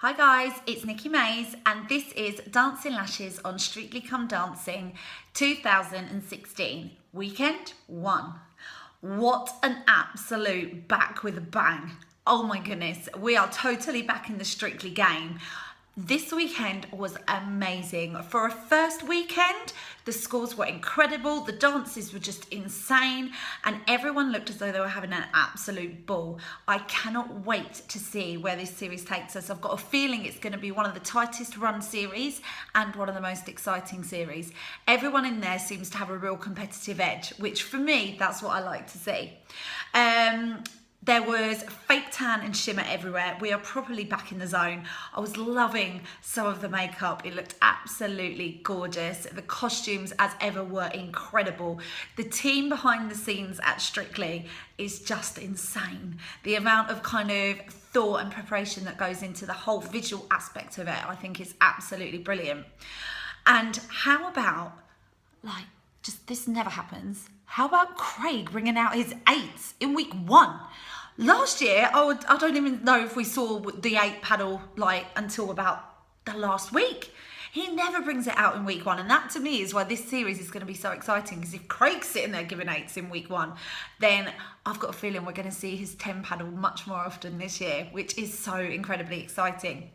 Hi guys, it's Nikki Mayes and this is Dancing Lashes on Strictly Come Dancing 2016, weekend 1. What an absolute back with a bang. Oh my goodness, we are totally back in the Strictly game. This weekend was amazing. For a first weekend, the scores were incredible, the dances were just insane, and everyone looked as though they were having an absolute ball. I cannot wait to see where this series takes us. I've got a feeling it's going to be one of the tightest run series and one of the most exciting series. Everyone in there seems to have a real competitive edge, which for me, that's what I like to see. There was fake tan and shimmer everywhere. We are properly back in the zone. I was loving some of the makeup. It looked absolutely gorgeous. The costumes, as ever, were incredible. The team behind the scenes at Strictly is just insane. The amount of kind of thought and preparation that goes into the whole visual aspect of it, I think is absolutely brilliant. And how about, just this never happens. How about Craig bringing out his 8s in week 1? Last year, I don't even know if we saw the 8 paddle until about the last week. He never brings it out in week 1, and that to me is why this series is going to be so exciting, because if Craig's sitting there giving 8s in week 1, then I've got a feeling we're going to see his 10 paddle much more often this year, which is so incredibly exciting.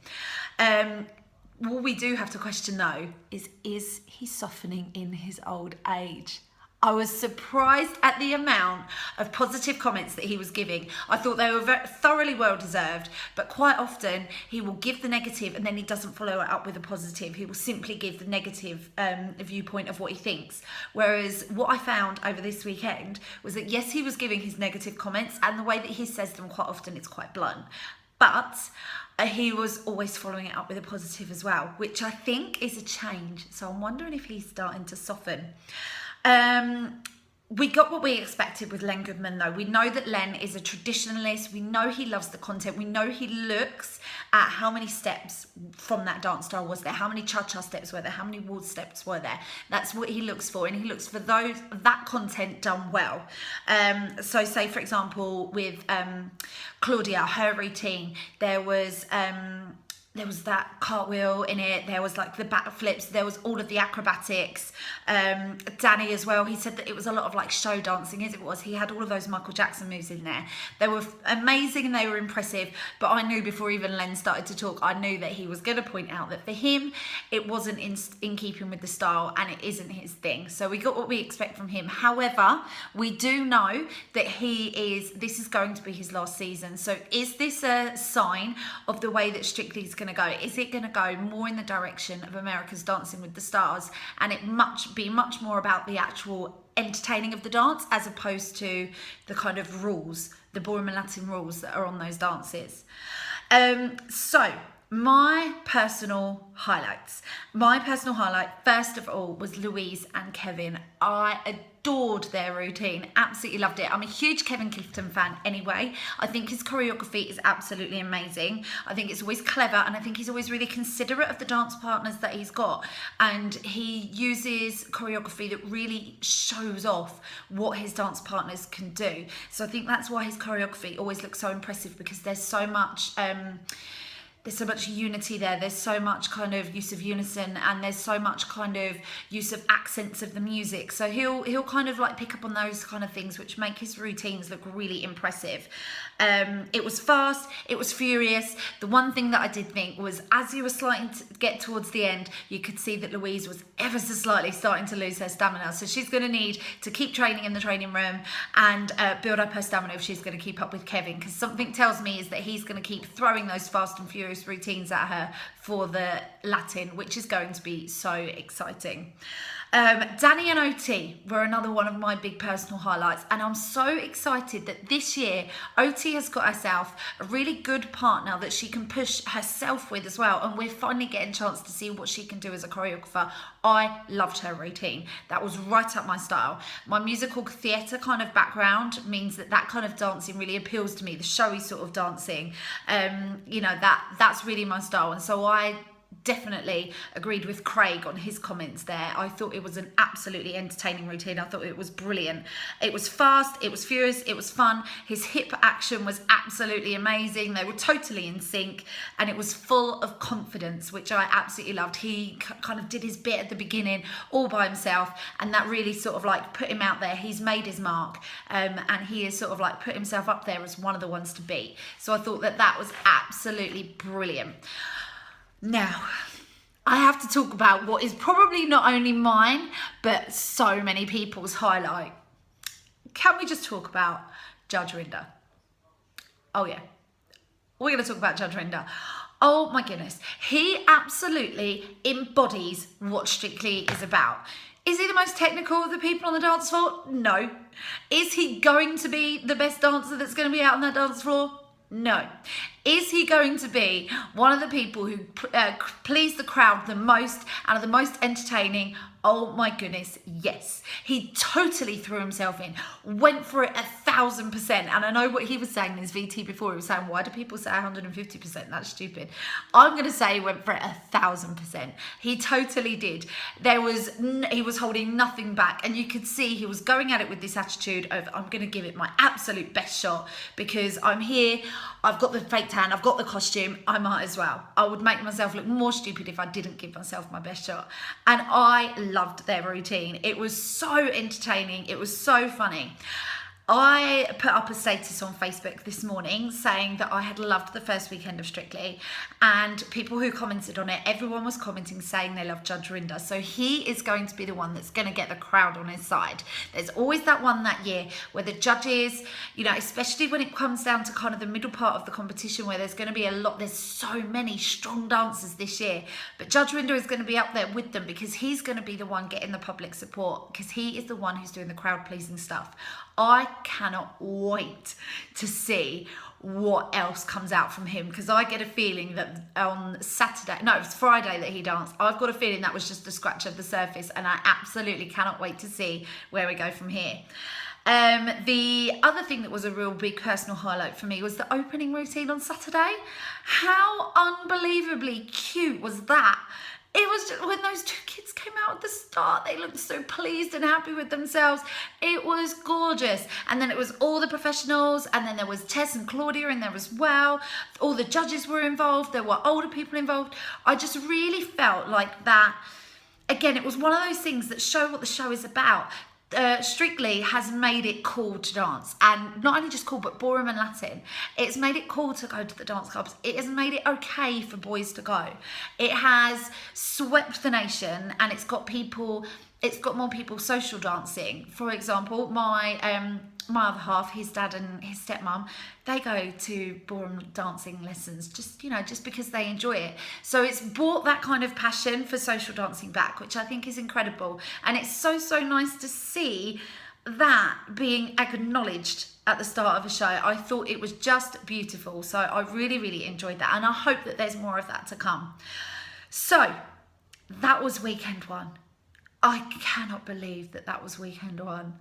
What we do have to question though is he softening in his old age? I was surprised at the amount of positive comments that he was giving. I thought they were thoroughly well deserved, but quite often he will give the negative and then he doesn't follow it up with a positive. He will simply give the negative viewpoint of what he thinks. Whereas what I found over this weekend was that yes, he was giving his negative comments, and the way that he says them quite often it's quite blunt. But he was always following it up with a positive as well, which I think is a change. So I'm wondering if he's starting to soften. We got what we expected with Len Goodman though. We know that Len is a traditionalist. We know he loves the content. We know he looks at how many steps from that dance style was there, how many cha-cha steps were there, how many waltz steps were there. That's what he looks for, and he looks for that content done well. So say for example with Claudia, her routine, there was that cartwheel in it, there was like the backflips, there was all of the acrobatics. Danny as well, he said that it was a lot of like show dancing, as it was. He had all of those Michael Jackson moves in there. They were amazing and they were impressive, but I knew before even Len started to talk, I knew that he was going to point out that for him, it wasn't in keeping with the style and it isn't his thing. So we got what we expect from him. However, we do know that this is going to be his last season. So is this a sign of the way that Strictly's going to go? Is it going to go more in the direction of America's Dancing with the Stars, and it be much more about the actual entertaining of the dance as opposed to the kind of rules, the ballroom and Latin rules that are on those dances? So my personal highlights. My personal highlight, first of all, was Louise and Kevin. I adored their routine, absolutely loved it. I'm a huge Kevin Clifton fan anyway. I think his choreography is absolutely amazing. I think it's always clever, and I think he's always really considerate of the dance partners that he's got. And he uses choreography that really shows off what his dance partners can do. So I think that's why his choreography always looks so impressive, because there's so much unity there. There's so much kind of use of unison, and there's so much kind of use of accents of the music. So he'll kind of like pick up on those kind of things, which make his routines look really impressive. It was fast, it was furious. The one thing that I did think was, as you were starting to get towards the end, you could see that Louise was ever so slightly starting to lose her stamina. So she's going to need to keep training in the training room and build up her stamina if she's going to keep up with Kevin, because something tells me is that he's going to keep throwing those fast and furious routines at her for the Latin, which is going to be so exciting. Danny and OT were another one of my big personal highlights, and I'm so excited that this year OT has got herself a really good partner that she can push herself with as well, and we're finally getting a chance to see what she can do as a choreographer. I loved her routine. That was right up my style. My musical theatre kind of background means that kind of dancing really appeals to me, the showy sort of dancing. That's really my style, and so I definitely agreed with Craig on his comments there. I thought it was an absolutely entertaining routine. I thought it was brilliant. It was fast, it was furious, it was fun. His hip action was absolutely amazing. They were totally in sync, and it was full of confidence, which I absolutely loved. He kind of did his bit at the beginning all by himself, and that really sort of like put him out there. He's made his mark, and he has sort of like put himself up there as one of the ones to beat. So I thought that was absolutely brilliant. Now, I have to talk about what is probably not only mine, but so many people's highlight. Can we just talk about Judge Rinder? Oh yeah, we're going to talk about Judge Rinder. Oh my goodness, he absolutely embodies what Strictly is about. Is he the most technical of the people on the dance floor? No. Is he going to be the best dancer that's going to be out on that dance floor? No. Is he going to be one of the people who please the crowd the most and are the most entertaining? Oh my goodness, yes. He totally threw himself in, went for it 1,000%. And I know what he was saying in his VT before. He was saying, why do people say 150%? That's stupid. I'm going to say he went for it 1,000%. He totally did. He was holding nothing back. And you could see he was going at it with this attitude of, I'm going to give it my absolute best shot because I'm here. I've got the fake tan, I've got the costume, I might as well. I would make myself look more stupid if I didn't give myself my best shot. And I loved their routine. It was so entertaining. It was so funny. I put up a status on Facebook this morning saying that I had loved the first weekend of Strictly, and people who commented on it, everyone was commenting saying they loved Judge Rinder. So he is going to be the one that's going to get the crowd on his side. There's always that one that year where the judges, you know, especially when it comes down to kind of the middle part of the competition where there's going to be there's so many strong dancers this year, but Judge Rinder is going to be up there with them because he's going to be the one getting the public support because he is the one who's doing the crowd pleasing stuff. I cannot wait to see what else comes out from him because I get a feeling that on Saturday, no, it was Friday that he danced. I've got a feeling that was just the scratch of the surface, and I absolutely cannot wait to see where we go from here. The other thing that was a real big personal highlight for me was the opening routine on Saturday. How unbelievably cute was that? It was just, when those two kids came out at the start, they looked so pleased and happy with themselves. It was gorgeous. And then it was all the professionals, and then there was Tess and Claudia in there as well. All the judges were involved. There were older people involved. I just really felt like that. Again, it was one of those things that show what the show is about. Strictly has made it cool to dance, and not only just cool but ballroom and Latin. It's made it cool to go to the dance clubs. It has made it okay for boys to go. It has swept the nation, and it's got more people social dancing. For example, my other half, his dad and his stepmom, they go to ballroom dancing lessons just because they enjoy it. So it's brought that kind of passion for social dancing back, which I think is incredible. And it's so nice to see that being acknowledged at the start of a show. I thought it was just beautiful. So I really enjoyed that, and I hope that there's more of that to come. So that was weekend one. I cannot believe that was weekend one.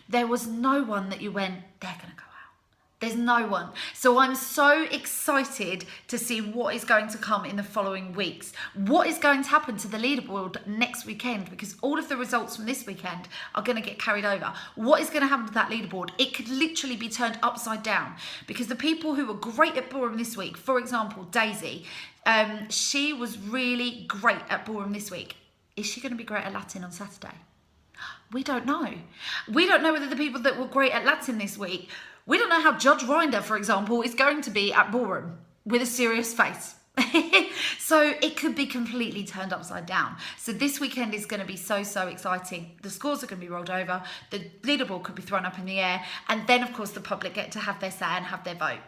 There was no one that you went, they're going to go out. There's no one. So I'm so excited to see what is going to come in the following weeks. What is going to happen to the leaderboard next weekend? Because all of the results from this weekend are going to get carried over. What is going to happen to that leaderboard? It could literally be turned upside down because the people who were great at ballroom this week, for example, Daisy, she was really great at ballroom this week. Is she going to be great at Latin on Saturday? We don't know. We don't know whether the people that were great at Latin this week, we don't know how Judge Rinder, for example, is going to be at ballroom with a serious face. So it could be completely turned upside down. So this weekend is going to be so exciting. The scores are going to be rolled over. The leaderboard could be thrown up in the air. And then, of course, the public get to have their say and have their vote.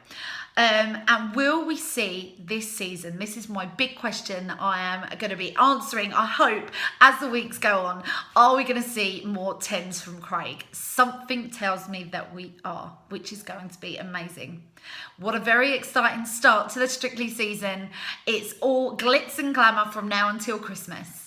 And will we see this season? This is my big question that I am going to be answering, I hope, as the weeks go on. Are we going to see more 10s from Craig? Something tells me that we are, which is going to be amazing. What a very exciting start to the Strictly season. It's all glitz and glamour from now until Christmas.